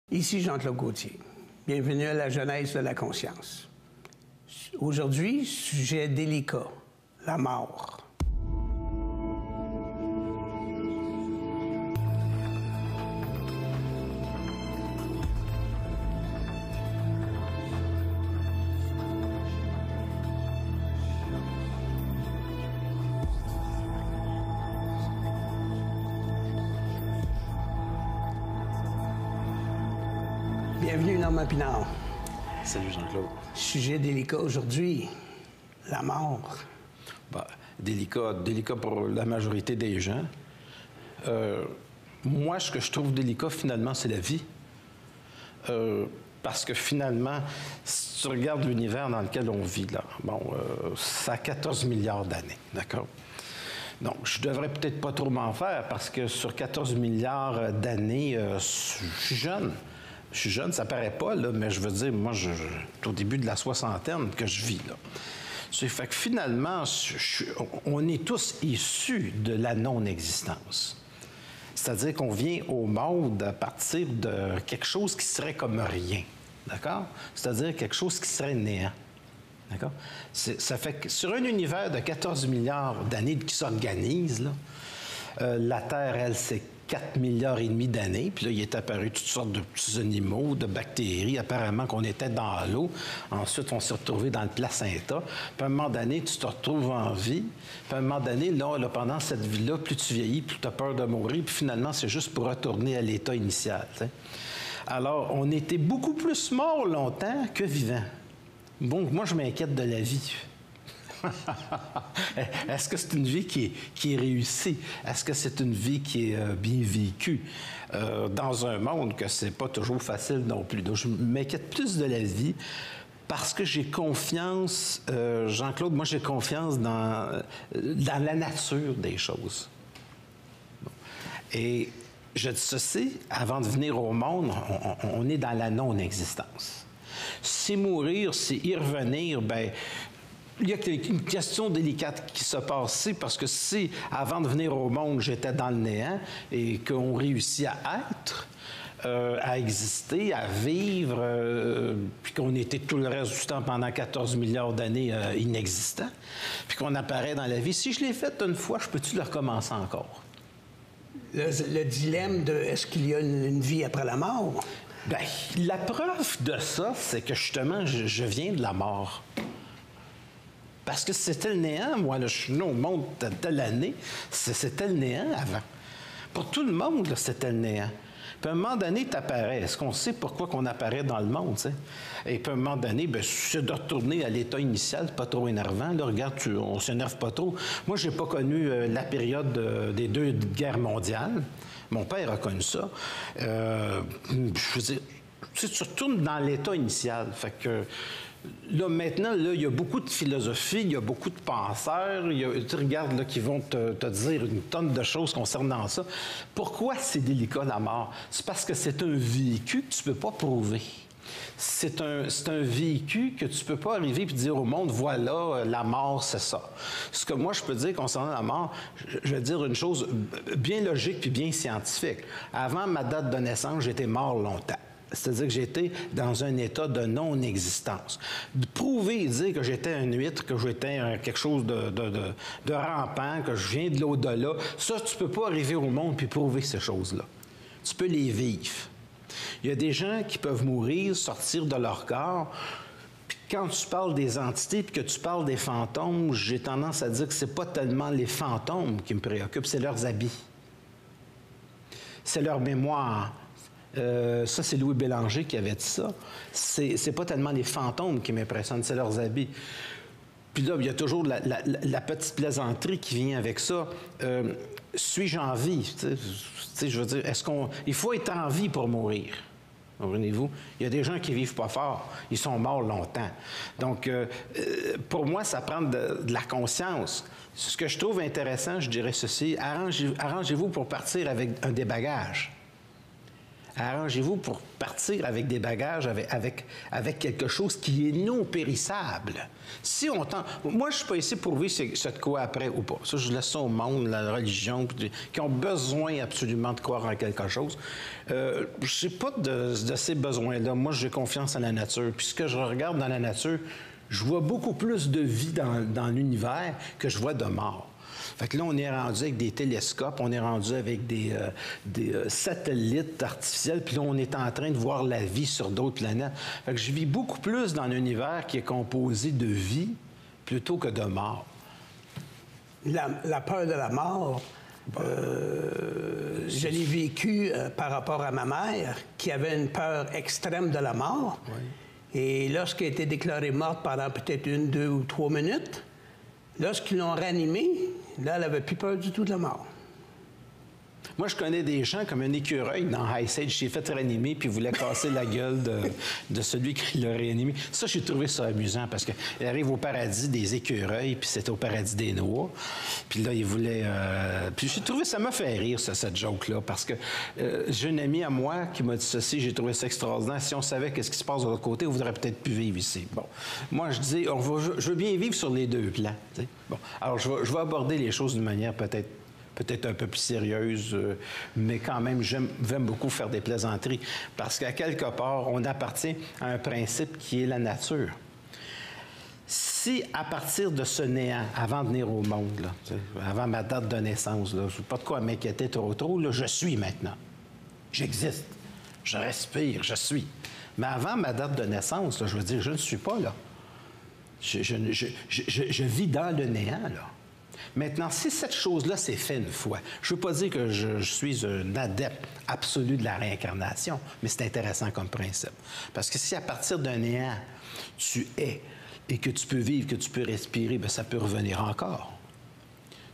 Ici Jean-Claude Gauthier. Bienvenue à la Genèse de la conscience. Aujourd'hui, sujet délicat, la mort. Bienvenue, Normand Pinard. Salut, Jean-Claude. Sujet délicat aujourd'hui, la mort. Délicat pour la majorité des gens. Moi, ce que je trouve délicat, finalement, c'est la vie. Parce que, finalement, si tu regardes l'univers dans lequel on vit, là, ça a 14 milliards d'années, d'accord? Donc, je devrais peut-être pas trop m'en faire, parce que sur 14 milliards d'années, je suis jeune. Je suis jeune, ça paraît pas, là, mais je veux dire, moi, je au début de la soixantaine que je vis, là. C'est fait que finalement, on est tous issus de la non-existence. C'est-à-dire qu'on vient au monde à partir de quelque chose qui serait comme rien, d'accord? C'est-à-dire quelque chose qui serait néant, d'accord? Ça fait que sur un univers de 14 milliards d'années qui s'organise, là, la Terre, elle, c'est 4 milliards et demi d'années, puis là, il est apparu toutes sortes de petits animaux, de bactéries, apparemment qu'on était dans l'eau. Ensuite, on s'est retrouvé dans le placenta. Puis à un moment donné, tu te retrouves en vie. Puis à un moment donné, là, pendant cette vie-là, plus tu vieillis, plus tu as peur de mourir, puis finalement, c'est juste pour retourner à l'état initial, t'sais. Alors, on était beaucoup plus morts longtemps que vivants. Bon, moi, je m'inquiète de la vie. Est-ce que c'est une vie qui est réussie? Est-ce que c'est une vie qui est bien vécue dans un monde que c'est pas toujours facile non plus? Donc, je m'inquiète plus de la vie parce que j'ai confiance, Jean-Claude, moi j'ai confiance dans la nature des choses. Et je dis ceci, avant de venir au monde, on est dans la non-existence. Si mourir, c'est y revenir, bien, il y a une question délicate qui se passe ici, parce que si, avant de venir au monde, j'étais dans le néant et qu'on réussit à être, à exister, à vivre, puis qu'on était tout le reste du temps pendant 14 milliards d'années inexistants, puis qu'on apparaît dans la vie, si je l'ai fait une fois, je peux-tu le recommencer encore? Le dilemme de est-ce qu'il y a une vie après la mort? Bien, la preuve de ça, c'est que justement, je viens de la mort. Parce que c'était le néant, moi, là, je suis venu au monde de telle année, c'était le néant avant. Pour tout le monde, c'était le néant. Puis à un moment donné, tu apparais. Est-ce qu'on sait pourquoi qu'on apparaît dans le monde, tu sais? Et puis à un moment donné, bien, c'est de retourner à l'état initial, pas trop énervant. Là, regarde, on s'énerve pas trop. Moi, j'ai pas connu la période des deux guerres mondiales. Mon père a connu ça. Je veux dire, tu retournes dans l'état initial. Fait que là, maintenant, là, il y a beaucoup de philosophie, il y a beaucoup de penseurs, tu regardes là, qui vont te dire une tonne de choses concernant ça. Pourquoi c'est délicat, la mort? C'est parce que c'est un vécu que tu ne peux pas prouver. C'est un vécu que tu ne peux pas arriver et dire au monde, voilà, la mort, c'est ça. Ce que moi, je peux dire concernant la mort, je vais dire une chose bien logique puis bien scientifique. Avant ma date de naissance, j'étais mort longtemps. C'est-à-dire que j'étais dans un état de non-existence. Prouver et dire que j'étais un huître, que j'étais quelque chose de rampant, que je viens de l'au-delà, ça, tu ne peux pas arriver au monde puis prouver ces choses-là. Tu peux les vivre. Il y a des gens qui peuvent mourir, sortir de leur corps, puis quand tu parles des entités puis que tu parles des fantômes, j'ai tendance à dire que c'est pas tellement les fantômes qui me préoccupent, c'est leurs habits. C'est leur mémoire. Ça, c'est Louis Bélanger qui avait dit ça. C'est pas tellement les fantômes qui m'impressionnent, c'est leurs habits. Puis là, il y a toujours la petite plaisanterie qui vient avec ça. Suis-je en vie? Tu sais, je veux dire, il faut être en vie pour mourir. Comprenez-vous? Il y a des gens qui vivent pas fort. Ils sont morts longtemps. Donc, pour moi, ça prend de la conscience. Ce que je trouve intéressant, je dirais ceci, arrangez-vous pour partir avec des bagages. Arrangez-vous pour partir avec des bagages, avec quelque chose qui est non périssable. Si on tente... Moi, je ne suis pas ici pour vivre ce de quoi après ou pas. Ça, je laisse ça au monde, la religion, qui ont besoin absolument de croire en quelque chose. Je n'ai pas de ces besoins-là. Moi, j'ai confiance en la nature. Puis ce que je regarde dans la nature, je vois beaucoup plus de vie dans l'univers que je vois de mort. Fait que là, on est rendu avec des télescopes, on est rendu avec des satellites artificiels, puis là, on est en train de voir la vie sur d'autres planètes. Fait que je vis beaucoup plus dans un univers qui est composé de vie plutôt que de mort. La peur de la mort, je l'ai vécu par rapport à ma mère, qui avait une peur extrême de la mort. Oui. Et lorsqu'elle a été déclarée morte pendant peut-être 1, 2 ou 3 minutes, lorsqu'ils l'ont réanimée, là, elle n'avait plus peur du tout de la mort. Moi, je connais des gens comme un écureuil dans Ice Age. J'ai fait réanimer puis voulait casser la gueule de celui qui l'a réanimé. Ça, j'ai trouvé ça amusant parce qu'il arrive au paradis des écureuils puis c'était au paradis des noix. Puis là, il voulait... Puis j'ai trouvé... Ça m'a fait rire, cette joke-là, parce que j'ai un ami à moi qui m'a dit ceci, j'ai trouvé ça extraordinaire. Si on savait qu'est-ce qui se passe de l'autre côté, on voudrait peut-être plus vivre ici. Bon. Moi, je dis, je veux bien vivre sur les deux plans. T'sais. Bon. Alors, je vais aborder les choses d'une manière peut-être un peu plus sérieuse, mais quand même, j'aime beaucoup faire des plaisanteries, parce qu'à quelque part, on appartient à un principe qui est la nature. Si, à partir de ce néant, avant de venir au monde, là, avant ma date de naissance, je n'ai pas de quoi m'inquiéter trop, là, je suis maintenant. J'existe. Je respire, je suis. Mais avant ma date de naissance, là, je veux dire, je ne suis pas là. Je vis dans le néant, là. Maintenant, si cette chose-là s'est faite une fois, je ne veux pas dire que je suis un adepte absolu de la réincarnation, mais c'est intéressant comme principe. Parce que si à partir d'un néant, tu es et que tu peux vivre, que tu peux respirer, bien, ça peut revenir encore.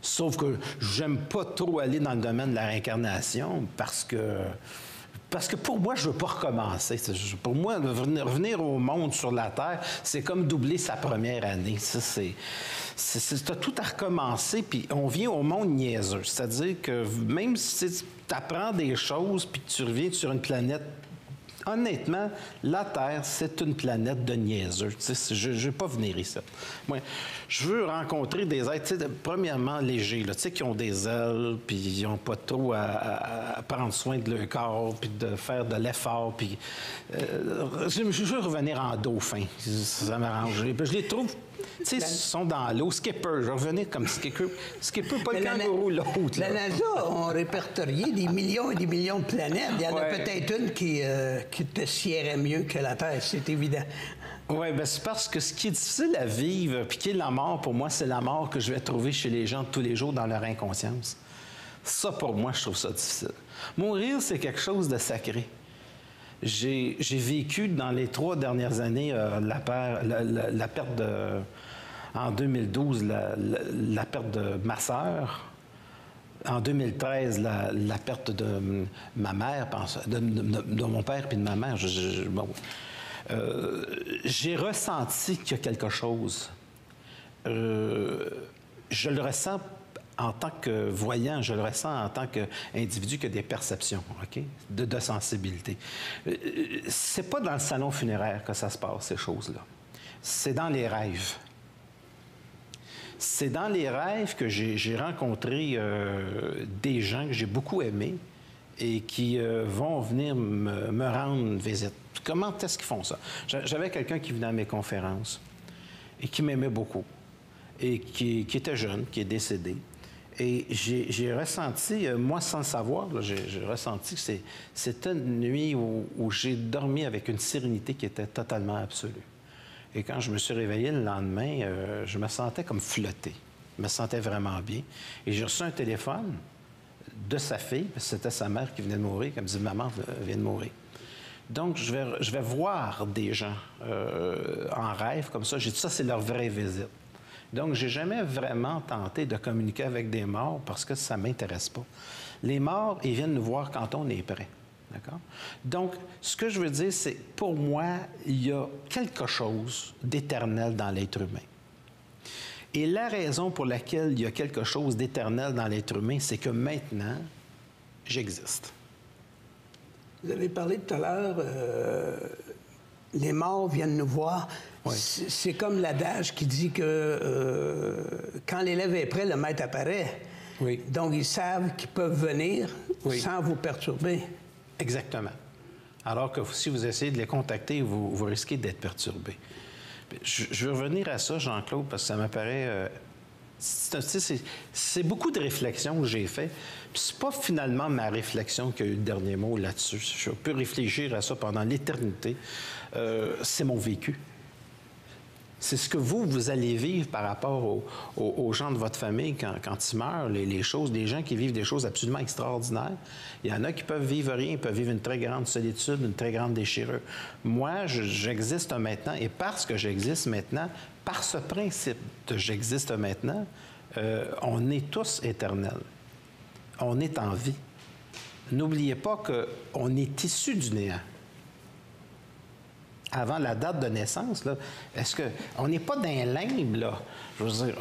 Sauf que j'aime pas trop aller dans le domaine de la réincarnation parce que pour moi, je ne veux pas recommencer. Pour moi, revenir au monde sur la Terre, c'est comme doubler sa première année. Tu as tout à recommencer, puis on vient au monde niaiseux. C'est-à-dire que même si tu apprends des choses, puis que tu reviens sur une planète, honnêtement, la Terre, c'est une planète de niaiseux. Je ne veux pas venir ici. Moi, je veux rencontrer des êtres, premièrement, légers, là, qui ont des ailes, puis ils n'ont pas trop à prendre soin de leur corps, puis de faire de l'effort. Puis, je veux revenir en dauphin. Ça m'arrange. Je les trouve... Tu sais, ils sont dans l'eau. Skipper, je vais revenir comme Skipper. Skipper, pas le kangourou, l'autre. La NASA a répertorié des millions et des millions de planètes. Il y en a peut-être une qui te siérait mieux que la Terre, c'est évident. Oui, bien, c'est parce que ce qui est difficile à vivre, puis qui est la mort, pour moi, c'est la mort que je vais trouver chez les gens tous les jours dans leur inconscience. Ça, pour moi, je trouve ça difficile. Mourir, c'est quelque chose de sacré. J'ai vécu dans les 3 dernières années la perte de... En 2012, la perte de ma sœur. En 2013, la perte de ma mère, de mon père puis de ma mère. J'ai ressenti qu'il y a quelque chose. Je le ressens en tant que voyant, je le ressens en tant qu'individu qui a des perceptions, OK? De sensibilité. C'est pas dans le salon funéraire que ça se passe, ces choses-là. C'est dans les rêves. C'est dans les rêves que j'ai rencontré des gens que j'ai beaucoup aimés et qui vont venir me rendre visite. Comment est-ce qu'ils font ça? J'avais quelqu'un qui venait à mes conférences et qui m'aimait beaucoup et qui était jeune, qui est décédé. Et j'ai ressenti, moi sans le savoir, j'ai ressenti que c'était une nuit où j'ai dormi avec une sérénité qui était totalement absolue. Et quand je me suis réveillé le lendemain, je me sentais comme flotté. Je me sentais vraiment bien. Et j'ai reçu un téléphone de sa fille, parce que c'était sa mère qui venait de mourir, qui me dit « Maman vient de mourir ». Donc, je vais voir des gens en rêve comme ça. J'ai dit « Ça, c'est leur vraie visite ». Donc, j'ai jamais vraiment tenté de communiquer avec des morts parce que ça ne m'intéresse pas. Les morts, ils viennent nous voir quand on est prêt. D'accord? Donc, ce que je veux dire, c'est, pour moi, il y a quelque chose d'éternel dans l'être humain. Et la raison pour laquelle il y a quelque chose d'éternel dans l'être humain, c'est que maintenant, j'existe. Vous avez parlé tout à l'heure, les morts viennent nous voir. Oui. C'est comme l'adage qui dit que quand l'élève est prêt, le maître apparaît. Oui. Donc, ils savent qu'ils peuvent venir sans vous perturber. Exactement. Alors que si vous essayez de les contacter, vous risquez d'être perturbé. Je vais revenir à ça, Jean-Claude, parce que ça m'apparaît... c'est beaucoup de réflexions que j'ai faites. Puis c'est pas finalement ma réflexion qui a eu le dernier mot là-dessus. Je peux réfléchir à ça pendant l'éternité. C'est mon vécu. C'est ce que vous allez vivre par rapport aux gens de votre famille quand ils meurent, les gens qui vivent des choses absolument extraordinaires. Il y en a qui peuvent vivre rien, ils peuvent vivre une très grande solitude, une très grande déchirure. Moi, j'existe maintenant, et parce que j'existe maintenant, par ce principe de j'existe maintenant, on est tous éternels. On est en vie. N'oubliez pas qu'on est issu du néant. Avant la date de naissance, là, est-ce qu'on n'est pas dans un limbe, là? Je veux dire,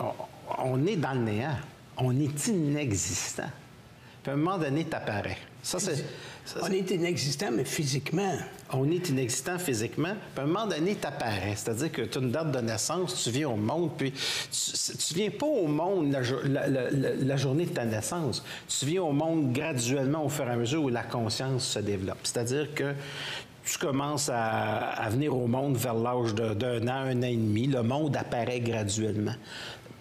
on est dans le néant. On est inexistant. Puis à un moment donné, t'apparais. On est inexistant, mais physiquement. On est inexistant physiquement, puis à un moment donné, t'apparais. C'est-à-dire que tu as une date de naissance, tu viens au monde, puis tu viens pas au monde la journée de ta naissance. Tu viens au monde graduellement au fur et à mesure où la conscience se développe. C'est-à-dire que tu commences à venir au monde vers l'âge d'un an, un an et demi. Le monde apparaît graduellement.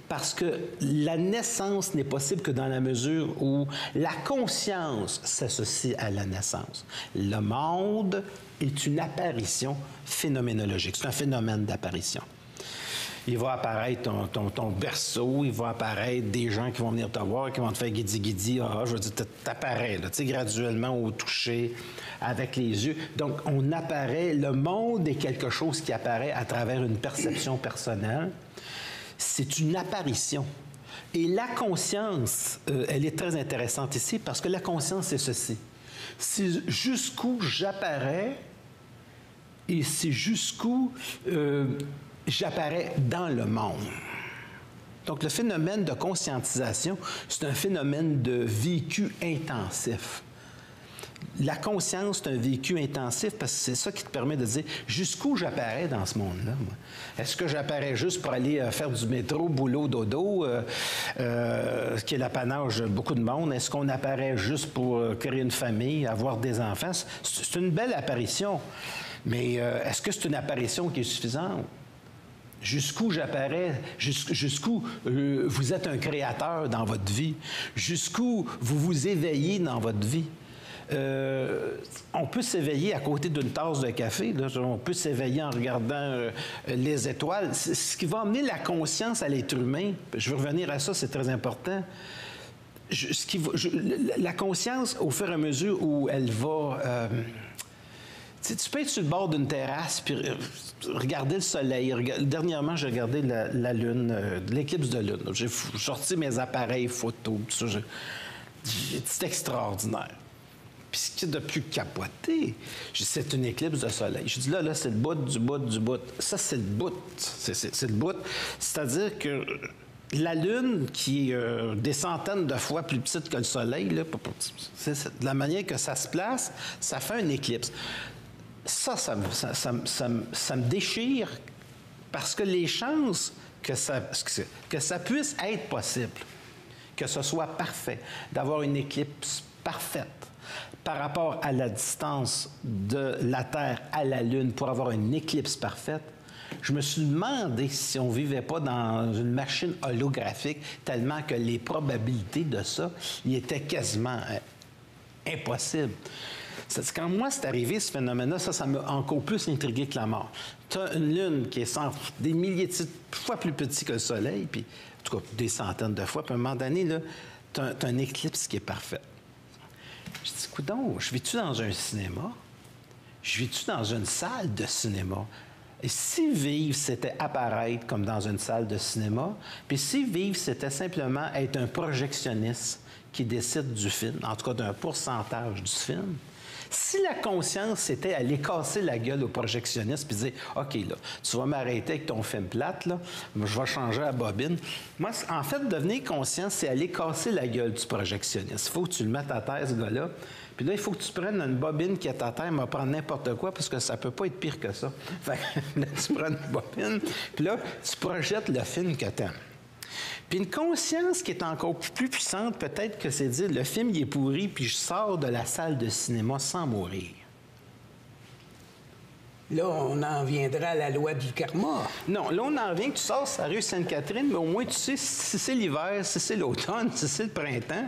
Parce que la naissance n'est possible que dans la mesure où la conscience s'associe à la naissance. Le monde est une apparition phénoménologique. C'est un phénomène d'apparition. Il va apparaître ton berceau, il va apparaître des gens qui vont venir te voir, qui vont te faire guidi-guidi. Je veux dire, t'apparais, là, tu sais, graduellement au toucher, avec les yeux. Donc, on apparaît, le monde est quelque chose qui apparaît à travers une perception personnelle. C'est une apparition. Et la conscience, elle est très intéressante ici, parce que la conscience, c'est ceci. C'est jusqu'où j'apparais et c'est jusqu'où... j'apparais dans le monde. Donc, le phénomène de conscientisation, c'est un phénomène de vécu intensif. La conscience, c'est un vécu intensif parce que c'est ça qui te permet de dire jusqu'où j'apparais dans ce monde-là. Est-ce que j'apparais juste pour aller faire du métro, boulot, dodo, qui est l'apanage de beaucoup de monde? Est-ce qu'on apparaît juste pour créer une famille, avoir des enfants? C'est une belle apparition. Mais est-ce que c'est une apparition qui est suffisante? Jusqu'où j'apparais, jusqu'où vous êtes un créateur dans votre vie, jusqu'où vous vous éveillez dans votre vie. On peut s'éveiller à côté d'une tasse de café, là. On peut s'éveiller en regardant les étoiles. Ce qui va amener la conscience à l'être humain, je veux revenir à ça, c'est très important. La conscience, au fur et à mesure où elle va... tu peux être sur le bord d'une terrasse puis regarder le soleil. Dernièrement, j'ai regardé la lune, l'éclipse de lune. J'ai sorti mes appareils photo, tout ça. C'est extraordinaire. Puis ce qui est de plus capoté, c'est une éclipse de soleil. Je dis là, c'est le bout du bout du bout. Ça, c'est le bout. C'est le bout. C'est-à-dire que la Lune, qui est des centaines de fois plus petite que le Soleil, là, de la manière que ça se place, ça fait une éclipse. Ça me déchire parce que les chances que ça puisse être possible, que ce soit parfait, d'avoir une éclipse parfaite par rapport à la distance de la Terre à la Lune pour avoir une éclipse parfaite, je me suis demandé si on ne vivait pas dans une machine holographique tellement que les probabilités de ça, il était quasiment impossible. Quand moi, c'est arrivé, ce phénomène-là, ça m'a encore plus intrigué que la mort. Tu as une Lune qui est des milliers de fois plus petit que le Soleil, puis en tout cas des centaines de fois, puis à un moment donné, tu as une éclipse qui est parfaite. Je dis, coudonc, je vis-tu dans un cinéma? Je vis-tu dans une salle de cinéma? Et si vivre, c'était apparaître comme dans une salle de cinéma, puis si vivre, c'était simplement être un projectionniste qui décide du film, en tout cas d'un pourcentage du film, si la conscience, c'était aller casser la gueule au projectionniste puis dire « OK, là, tu vas m'arrêter avec ton film plate, là, je vais changer la bobine. » Moi, en fait, devenir conscient, c'est aller casser la gueule du projectionniste. Il faut que tu le mettes à terre, ce gars-là, Puis là, il faut que tu prennes une bobine qui est à terre, mais prendre n'importe quoi, parce que ça peut pas être pire que ça. Fait que là, tu prends une bobine, puis là, tu projettes le film que tu aimes. Puis une conscience qui est encore plus puissante, peut-être que c'est dire, le film, il est pourri, puis je sors de la salle de cinéma sans mourir. Là, on en viendra à la loi du karma. Non, là, on en vient que tu sors sur la rue Sainte-Catherine, mais au moins, tu sais si c'est l'hiver, si c'est l'automne, si c'est le printemps,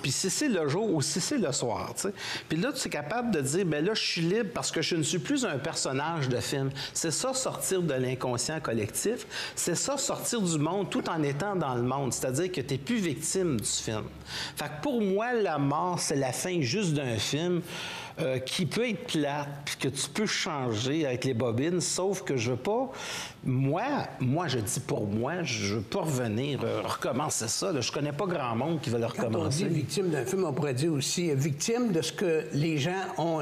puis si c'est le jour ou si c'est le soir, tu sais. Puis là, tu es capable de dire, bien là, je suis libre parce que je ne suis plus un personnage de film. C'est ça, sortir de l'inconscient collectif. C'est ça, sortir du monde tout en étant dans le monde. C'est-à-dire que tu n'es plus victime du film. Fait que pour moi, la mort, c'est la fin juste d'un film. Qui peut être plate, puis que tu peux changer avec les bobines, sauf que je veux pas... Moi, je dis pour moi, je veux pas revenir, recommencer ça. Là. Je connais pas grand monde qui va le recommencer. Quand on dit victime d'un film, on pourrait dire aussi victime de ce que les gens ont,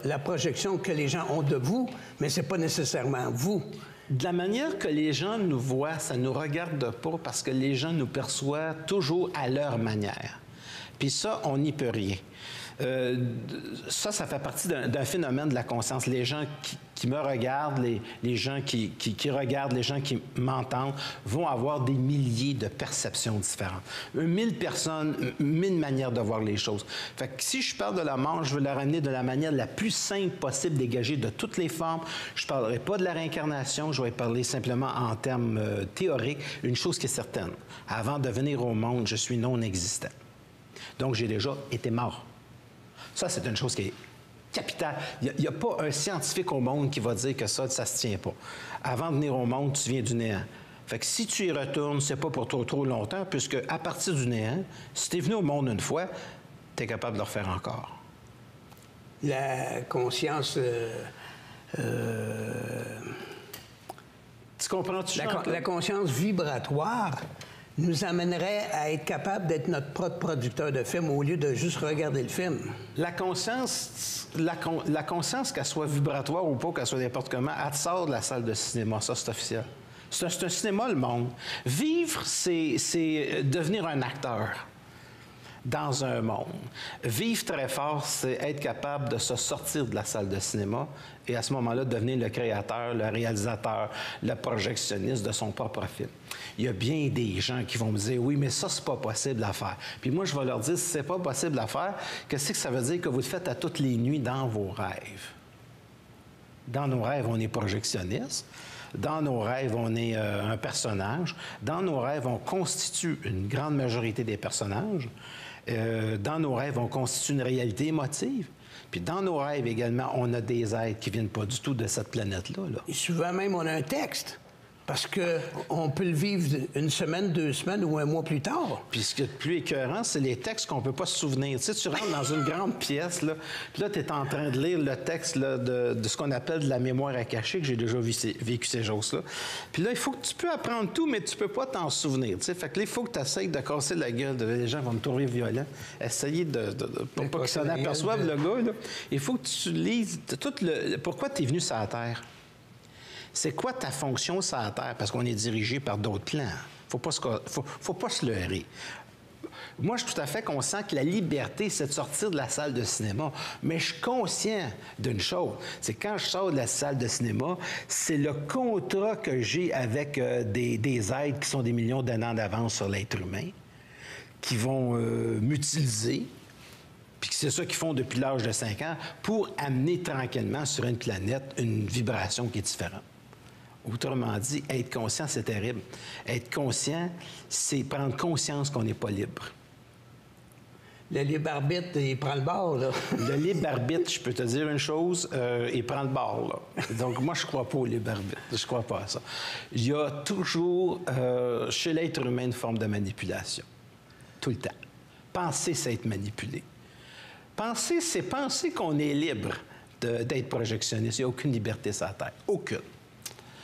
la projection que les gens ont de vous, mais c'est pas nécessairement vous. De la manière que les gens nous voient, ça nous regarde pas parce que les gens nous perçoivent toujours à leur manière. Puis ça, on n'y peut rien. Ça fait partie d'un phénomène de la conscience. Les gens qui me regardent, les gens qui regardent, les gens qui m'entendent vont avoir des milliers de perceptions différentes. 1000 personnes, 1000 manières de voir les choses. Fait que si je parle de la mort, je veux la ramener de la manière la plus simple possible, dégagée de toutes les formes. Je ne parlerai pas de la réincarnation, je vais parler simplement en termes théoriques. Une chose qui est certaine, avant de venir au monde, je suis non existant. Donc, j'ai déjà été mort. Ça, c'est une chose qui est capitale. Il n'y a pas un scientifique au monde qui va dire que ça ne se tient pas. Avant de venir au monde, tu viens du néant. Fait que si tu y retournes, c'est pas pour trop longtemps, puisque à partir du néant, si tu es venu au monde une fois, tu es capable de le refaire encore. La conscience... Tu comprends-tu? La conscience vibratoire nous amènerait à être capable d'être notre propre producteur de film au lieu de juste regarder le film. La conscience, qu'elle soit vibratoire ou pas, qu'elle soit n'importe comment, elle te sort de la salle de cinéma. Ça, c'est officiel. C'est un cinéma, le monde. Vivre, c'est devenir un acteur dans un monde. Vivre très fort, c'est être capable de se sortir de la salle de cinéma et à ce moment-là, devenir le créateur, le réalisateur, le projectionniste de son propre film. Il y a bien des gens qui vont me dire « Oui, mais ça, c'est pas possible à faire. » Puis moi, je vais leur dire « Si c'est pas possible à faire, qu'est-ce que ça veut dire que vous le faites à toutes les nuits dans vos rêves? » Dans nos rêves, on est projectionniste. Dans nos rêves, on est un personnage. Dans nos rêves, on constitue une grande majorité des personnages. Dans nos rêves, on constitue une réalité émotive. Puis dans nos rêves également, on a des êtres qui ne viennent pas du tout de cette planète-là. Là. Et souvent même, on a un texte. Parce qu'on peut le vivre une semaine, 2 semaines ou un mois plus tard. Puis ce qui est le plus écœurant, c'est les textes qu'on ne peut pas se souvenir. Tu sais, tu rentres dans une grande pièce, là, puis là, tu es en train de lire le texte là, de ce qu'on appelle de la mémoire à cacher, que j'ai déjà vécu ces choses-là. Puis là, il faut que tu peux apprendre tout, mais tu ne peux pas t'en souvenir. Tu sais. Fait que là, il faut que tu essayes de casser la gueule. Les gens vont me trouver violent. Essayer pour pas qu'ils s'en aperçoivent, le gars. Là. Il faut que tu lises tout pourquoi tu es venu sur la Terre. C'est quoi ta fonction sur la Terre? Parce qu'on est dirigé par d'autres plans. Faut pas se leurrer. Moi, je suis tout à fait conscient que la liberté, c'est de sortir de la salle de cinéma. Mais je suis conscient d'une chose. C'est quand je sors de la salle de cinéma, c'est le contrat que j'ai avec des êtres qui sont des millions d'années d'avance sur l'être humain, qui vont m'utiliser, puis c'est ça qu'ils font depuis l'âge de 5 ans, pour amener tranquillement sur une planète une vibration qui est différente. Autrement dit, être conscient, c'est terrible. Être conscient, c'est prendre conscience qu'on n'est pas libre. Le libre arbitre, il prend le bord, là. Le libre arbitre, je peux te dire une chose, il prend le bord, là. Donc, moi, je ne crois pas au libre arbitre. Je ne crois pas à ça. Il y a toujours, chez l'être humain, une forme de manipulation. Tout le temps. Penser, c'est être manipulé. Penser, c'est penser qu'on est libre d'être projectionniste. Il n'y a aucune liberté sur la Terre. Aucune.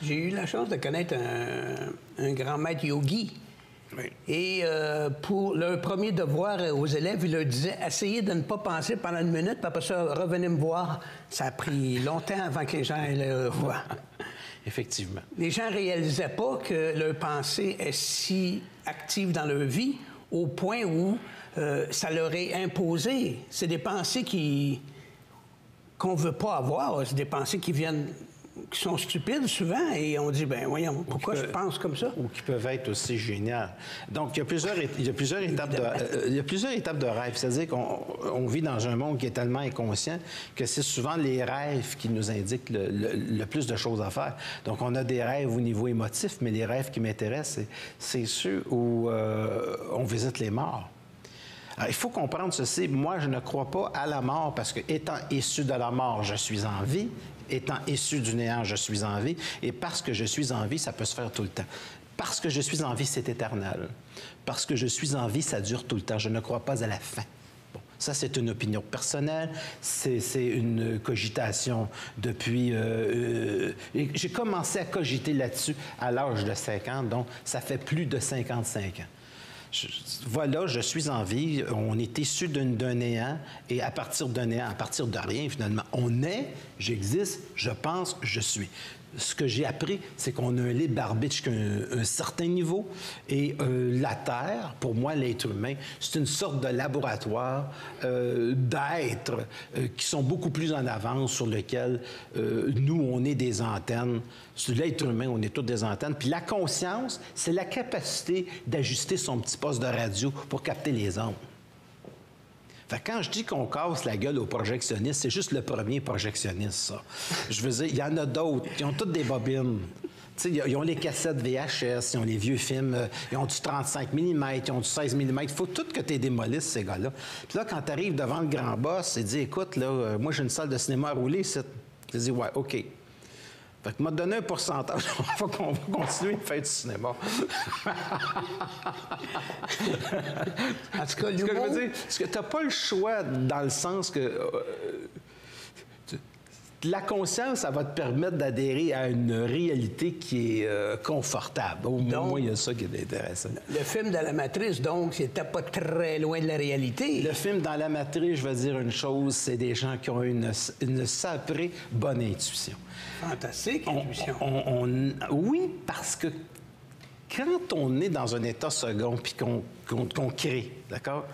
J'ai eu la chance de connaître un grand maître yogi. Oui. Et pour leur premier devoir aux élèves, il leur disait « Essayez de ne pas penser pendant 1 minute, puis après ça, revenez me voir. » Ça a pris longtemps avant que les gens aient le voir. Effectivement. Les gens ne réalisaient pas que leur pensée est si active dans leur vie au point où ça leur est imposé. C'est des pensées qu'on ne veut pas avoir. C'est des pensées qui sont stupides souvent, et on dit, ben voyons, pourquoi je pense comme ça? Ou qui peuvent être aussi géniales. Donc, il y a plusieurs étapes de rêve. C'est-à-dire qu'on vit dans un monde qui est tellement inconscient que c'est souvent les rêves qui nous indiquent le plus de choses à faire. Donc, on a des rêves au niveau émotif, mais les rêves qui m'intéressent, c'est ceux où on visite les morts. Alors, il faut comprendre ceci. Moi, je ne crois pas à la mort parce que, étant issu de la mort, je suis en vie. Étant issu du néant, je suis en vie. Et parce que je suis en vie, ça peut se faire tout le temps. Parce que je suis en vie, c'est éternel. Parce que je suis en vie, ça dure tout le temps. Je ne crois pas à la fin. Bon, ça, c'est une opinion personnelle. C'est une cogitation depuis... j'ai commencé à cogiter là-dessus à l'âge de 5 ans, donc ça fait plus de 55 ans. Voilà, je suis en vie, on est issu d'un néant, et à partir d'un néant, à partir de rien, finalement, on est, j'existe, je pense, je suis. Ce que j'ai appris, c'est qu'on a un libre arbitre jusqu'à un certain niveau, et la Terre, pour moi, l'être humain, c'est une sorte de laboratoire d'êtres qui sont beaucoup plus en avance, sur lequel nous, on est des antennes. Sur l'être humain, on est tous des antennes. Puis la conscience, c'est la capacité d'ajuster son petit poste de radio pour capter les ondes. Fait que quand je dis qu'on casse la gueule aux projectionnistes, c'est juste le premier projectionniste, ça. Je veux dire, il y en a d'autres qui ont toutes des bobines. Tu sais, ils ont les cassettes VHS, ils ont les vieux films, ils ont du 35 mm, ils ont du 16 mm. Il faut tout que tu les démolisses, ces gars-là. Puis là, quand tu arrives devant le grand boss, il dit, écoute, là, moi, j'ai une salle de cinéma à rouler, c'est... Tu dis, ouais, OK. Fait que m'a donné un pourcentage. On va continuer à faire du cinéma. En tout cas, ce que je veux dire, c'est que tu n'as pas le choix dans le sens que la conscience, ça va te permettre d'adhérer à une réalité qui est confortable. Au moins, il y a ça qui est intéressant. Le film de la Matrice, donc, c'était pas très loin de la réalité. Le film dans la Matrice, je vais dire une chose, c'est des gens qui ont une sacrée bonne intuition. Fantastique, intuition. Oui, parce que quand on est dans un état second puis qu'on crée, d'accord?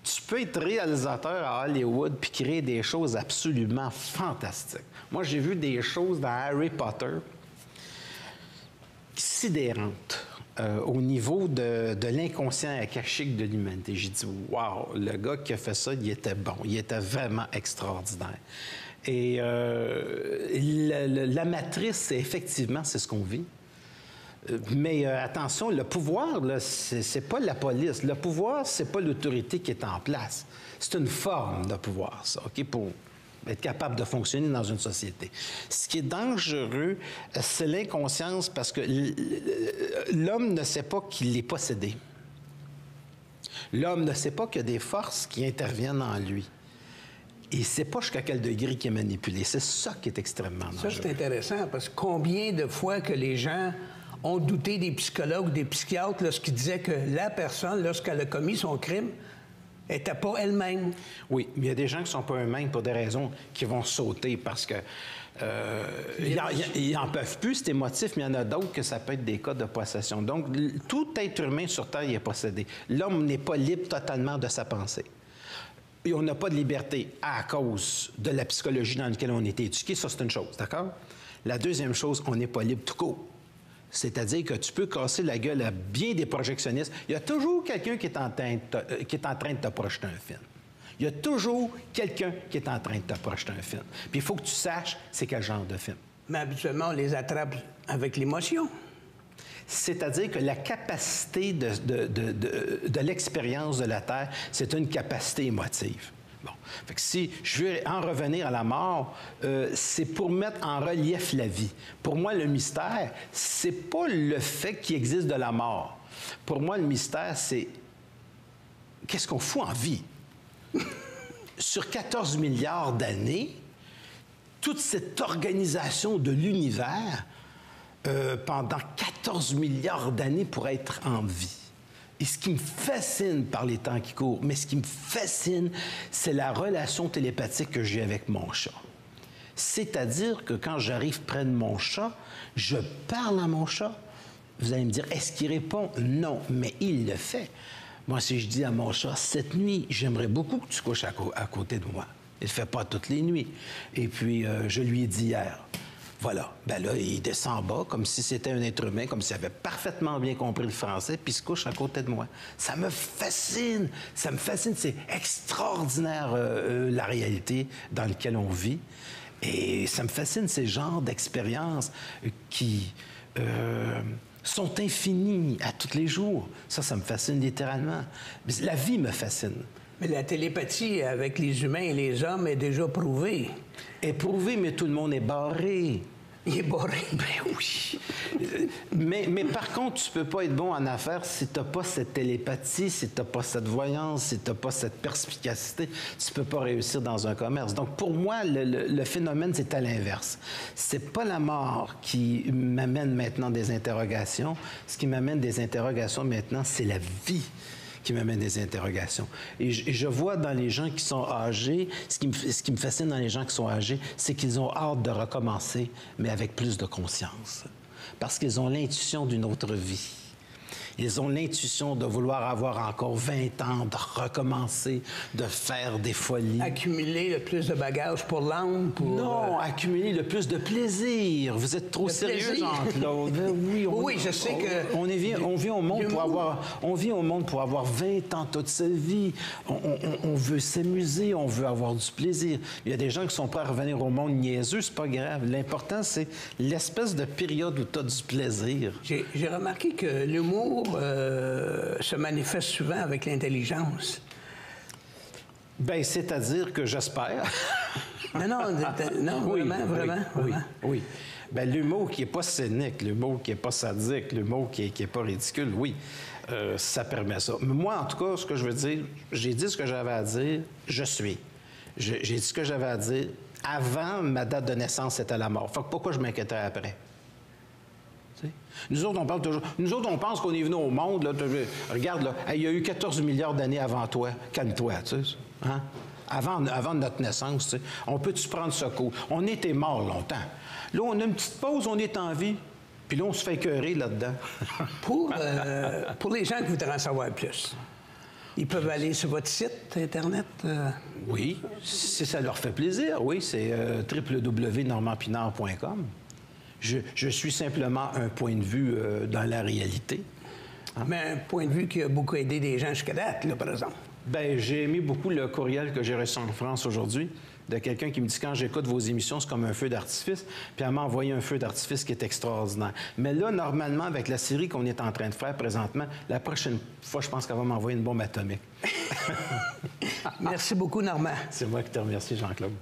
Tu peux être réalisateur à Hollywood puis créer des choses absolument fantastiques. Moi, j'ai vu des choses dans Harry Potter sidérantes au niveau de l'inconscient akashique de l'humanité. J'ai dit, wow, le gars qui a fait ça, il était bon. Il était vraiment extraordinaire. Et la matrice, effectivement, c'est ce qu'on vit. Mais attention, le pouvoir, là, c'est pas la police. Le pouvoir, c'est pas l'autorité qui est en place. C'est une forme de pouvoir, ça, OK, pour être capable de fonctionner dans une société. Ce qui est dangereux, c'est l'inconscience, parce que l'homme ne sait pas qu'il est possédé. L'homme ne sait pas qu'il y a des forces qui interviennent en lui. Et c'est pas jusqu'à quel degré qui est manipulé. C'est ça qui est extrêmement dangereux. Ça, c'est intéressant, parce que combien de fois que les gens ont douté des psychologues ou des psychiatres lorsqu'ils disaient que la personne, lorsqu'elle a commis son crime, n'était pas elle-même. Oui, mais il y a des gens qui ne sont pas eux-mêmes pour des raisons qui vont sauter parce que ils n'en peuvent plus, c'est émotif, mais il y en a d'autres que ça peut être des cas de possession. Donc, tout être humain sur Terre est possédé. L'homme n'est pas libre totalement de sa pensée. Et on n'a pas de liberté à cause de la psychologie dans laquelle on a été éduqué. Ça, c'est une chose, d'accord? La deuxième chose, on n'est pas libre tout court. C'est-à-dire que tu peux casser la gueule à bien des projectionnistes. Il y a toujours quelqu'un qui est en train de te projeter un film. Il y a toujours quelqu'un qui est en train de te projeter un film. Puis il faut que tu saches c'est quel genre de film. Mais habituellement, on les attrape avec l'émotion. C'est-à-dire que la capacité de l'expérience de la Terre, c'est une capacité émotive. Bon. Fait que si je veux en revenir à la mort, c'est pour mettre en relief la vie. Pour moi, le mystère, c'est pas le fait qu'il existe de la mort. Pour moi, le mystère, c'est qu'est-ce qu'on fout en vie? Sur 14 milliards d'années, toute cette organisation de l'univers, pendant 14 milliards d'années pour être en vie. Et ce qui me fascine par les temps qui courent, mais ce qui me fascine, c'est la relation télépathique que j'ai avec mon chat. C'est-à-dire que quand j'arrive près de mon chat, je parle à mon chat. Vous allez me dire, est-ce qu'il répond? Non, mais il le fait. Moi, si je dis à mon chat, cette nuit, j'aimerais beaucoup que tu couches à côté de moi. Il ne le fait pas toutes les nuits. Et puis, je lui ai dit hier. Voilà. Ben là, il descend en bas comme si c'était un être humain, comme s'il avait parfaitement bien compris le français, puis il se couche à côté de moi. Ça me fascine. Ça me fascine. C'est extraordinaire, la réalité dans laquelle on vit. Et ça me fascine, ces genres d'expériences qui sont infinies à tous les jours. Ça me fascine littéralement. La vie me fascine. Mais la télépathie avec les humains et les hommes est déjà prouvée. Est prouvée, mais tout le monde est barré. Il est barré. Ben oui. mais par contre, tu peux pas être bon en affaires si tu n'as pas cette télépathie, si tu n'as pas cette voyance, si tu n'as pas cette perspicacité. Tu peux pas réussir dans un commerce. Donc, pour moi, le phénomène, c'est à l'inverse. C'est pas la mort qui m'amène maintenant des interrogations. Ce qui m'amène des interrogations maintenant, c'est la vie qui m'amène des interrogations. Et je vois dans les gens qui sont âgés, ce qui me fascine dans les gens qui sont âgés, c'est qu'ils ont hâte de recommencer, mais avec plus de conscience. Parce qu'ils ont l'intuition d'une autre vie. Ils ont l'intuition de vouloir avoir encore 20 ans, de recommencer, de faire des folies. Accumuler le plus de bagages pour l'âme, pour... Non, accumuler le plus de plaisir. Vous êtes trop sérieux, Jean-Claude. Oui, je sais que... On vit au monde pour avoir 20 ans toute sa vie. On veut s'amuser, on veut avoir du plaisir. Il y a des gens qui sont prêts à revenir au monde niaiseux, c'est pas grave. L'important, c'est l'espèce de période où tu as du plaisir. J'ai remarqué que l'humour se manifeste souvent avec l'intelligence. Bien, c'est-à-dire que j'espère. Non, oui, vraiment. Oui. Bien, l'humour qui n'est pas scénique, l'humour qui n'est pas sadique, l'humour qui n'est pas ridicule, oui, ça permet ça. Mais moi, en tout cas, ce que je veux dire, j'ai dit ce que j'avais à dire, je suis. J'ai dit ce que j'avais à dire. Avant, ma date de naissance, c'était la mort. Fait que pourquoi je m'inquiéterais après? Nous autres, on parle toujours. Nous autres, on pense qu'on est venu au monde. Là, regarde, là, il y a eu 14 milliards d'années avant toi. Calme-toi, tu sais. Hein? Avant notre naissance, tu sais. On peut-tu prendre ce coup? On était morts longtemps. Là, on a une petite pause, on est en vie. Puis là, on se fait écœurer là-dedans. Pour les gens qui voudraient en savoir plus, ils peuvent aller sur votre site Internet? Oui, si ça leur fait plaisir, oui. C'est www.normandpinard.com. Je suis simplement un point de vue dans la réalité. Hein? Mais un point de vue qui a beaucoup aidé des gens jusqu'à date, là, par exemple. Bien, j'ai aimé beaucoup le courriel que j'ai reçu en France aujourd'hui de quelqu'un qui me dit « Quand j'écoute vos émissions, c'est comme un feu d'artifice. » Puis elle m'a envoyé un feu d'artifice qui est extraordinaire. Mais là, normalement, avec la série qu'on est en train de faire présentement, la prochaine fois, je pense qu'elle va m'envoyer une bombe atomique. Merci beaucoup, Normand. C'est moi qui te remercie, Jean-Claude.